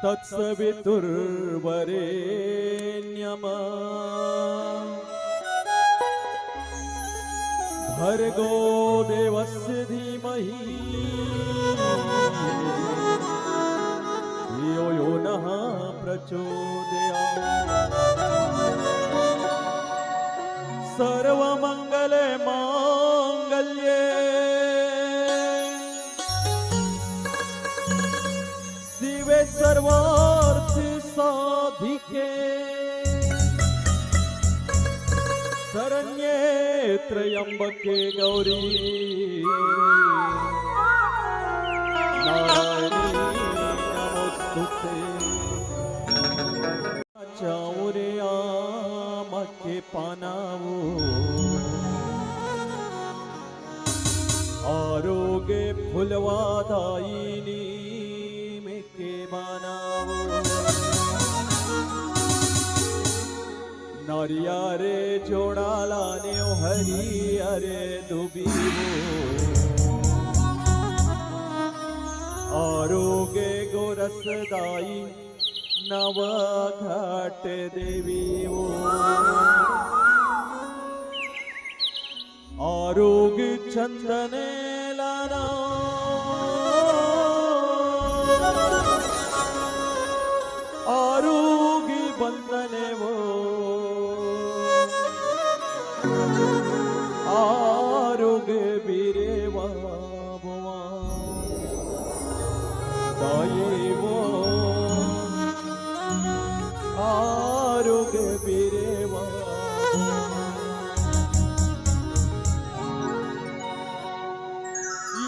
तत्सवितुर्वरेण्यम् भर्गो देवस्य धीमहि धियो यो नः प्रचोदयात्। सर्वमंगले मांगल्ये शिवे सर्वार्थ साधिके शरण्ये त्र्यंबके गौरी नारायणी नमोस्तुते। चाऊरे आमके पानावो आरोग्य फुलवादायिनी में के बनावो नारियारे जोड़ालाने हरियारे दुबीवो आरोग्य गोरसदाई नवघाट देवी वो आरोग्य चंदने लाना आरोग्य बंदने वो आरोग्य बीरेवा बुआ दाये वो आरोग्य बीरेवा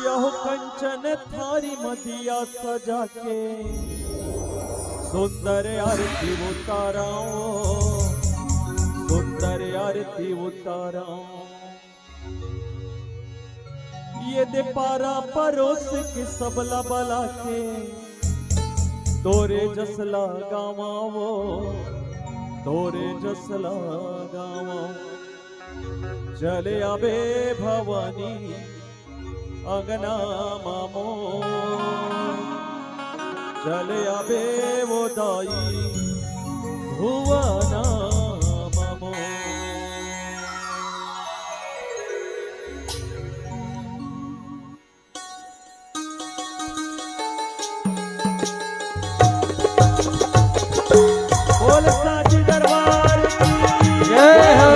यह कंचन थारी मदिया सजा के सुंदर आरती उताराओ सुंदर आरती उताराओ। ये दे पारा परोस के सबला बला के तोरे जसला गावाओ तोरे जसला गावाओ। चले आबे भवानी अंगना मामो चले आबे वो दाई भुवना मामो। बोल साची दरबार की जय हो।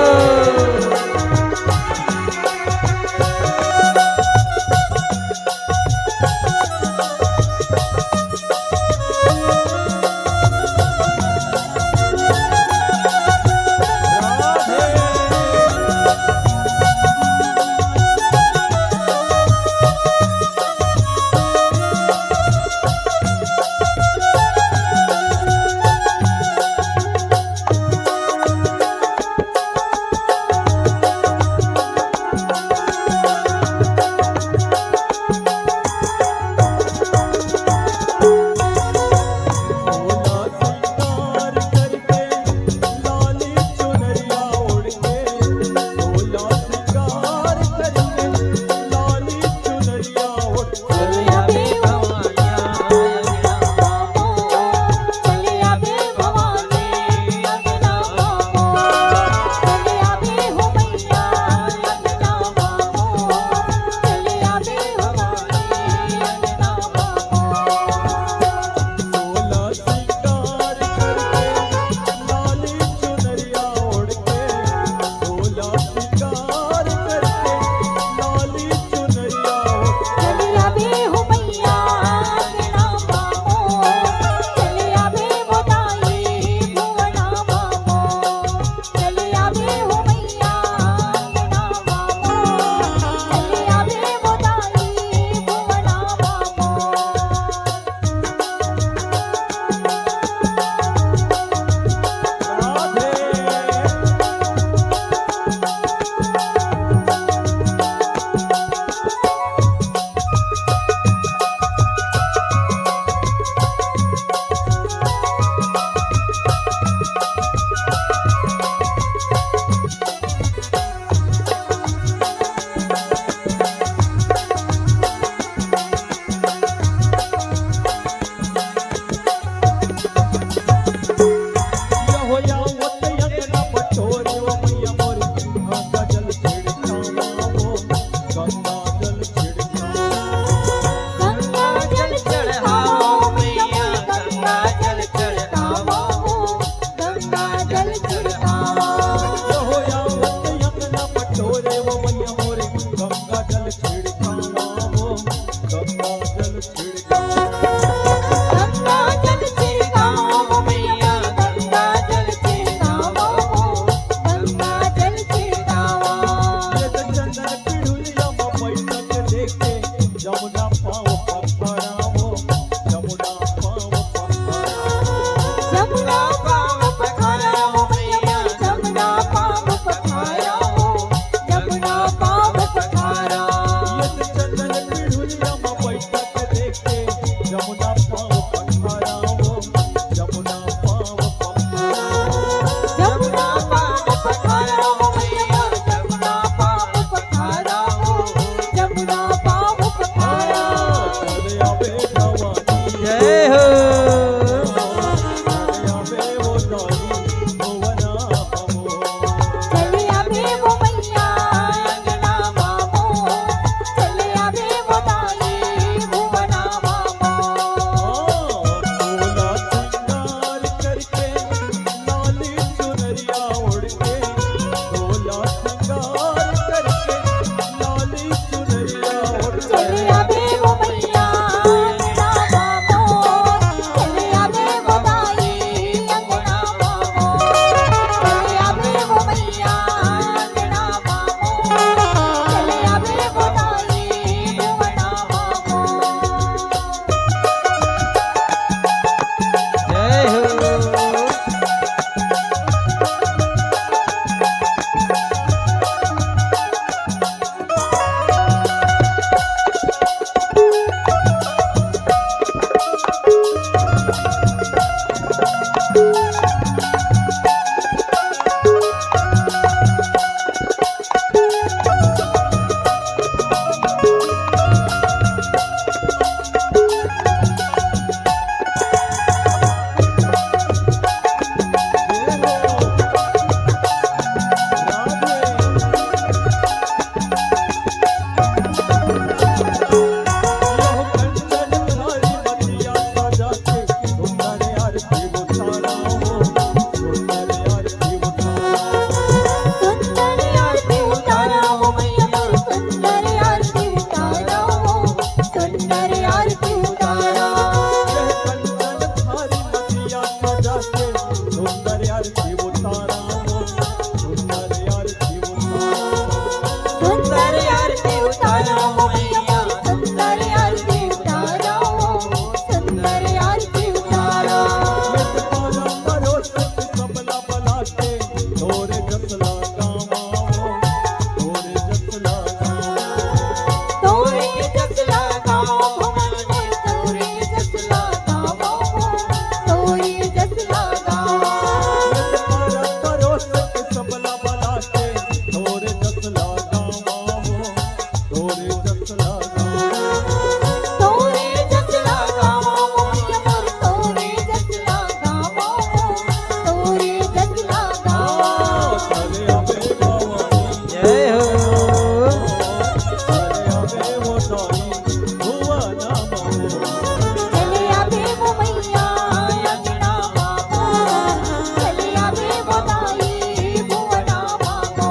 जमुना पाँव पखारा हो मैया जमुना पाँव पखारा हो जमुना पाँव पखारा ये चंदन पिढ़ुलिया में बैठक देखे जमुना पाँव पखारा हो जमुना पाँव पखारा जमुना पाँव पखारा हो मैया जमुना पाँव पखारा हो जमुना पाँव पखारा चले आवे भवानी जय हो चले आवे वो दानी भुवना हमो चले आवे वो मैया अंगना मामो चले आवे वो दाई भुवना मामो बोला सिंगार करके लाली चुनरिया उड़ के बोला सिंगार करके लाली चुनरिया उड़ के चले आवे वो मैया अंगना मामो चले आवे वो दाई अंगना मामो चले आवे वो मैया अंगना मामो चले आवे वो दाई भुवना मामो जय हो सुंदर आरती उतारा हो मैया सुंदर आरती उतारा हो सुंदर आरती उतारा सुंदर आरती उतारा हो मैया सुंदर आरती उतारा हो सुंदर आरती उतारा तोरे जसला गाओ भवानी तोरे जसला गाओ तोरे जसला गाओ तोरे जसला गाओ मैया मोर तोरे जसला गाओ तोरे जसला गाओ जय हो चले आवे वो मैया अंगना मामो चले आवे वो दाई भुवना मामो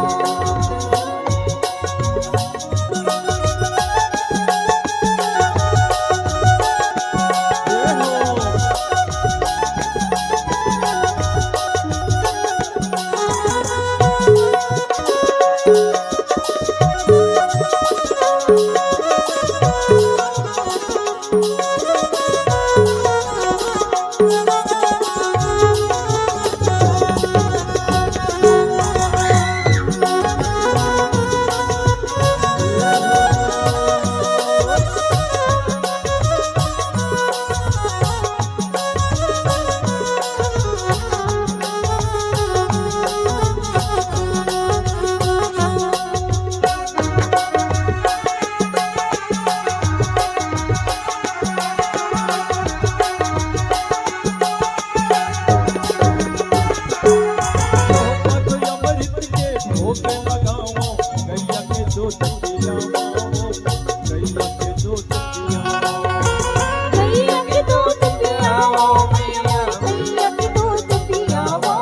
गैया के दूध पियावो मैया गैया के दूध पियावो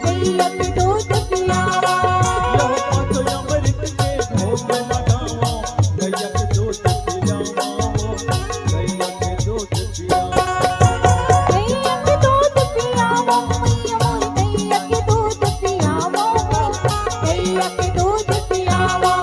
गैया के दूध पियावो गैया के दूध पियावो मैया मोर गैया के दूध पियावो गैया के दूध पियावो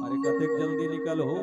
अरे कतेक जल्दी निकल हो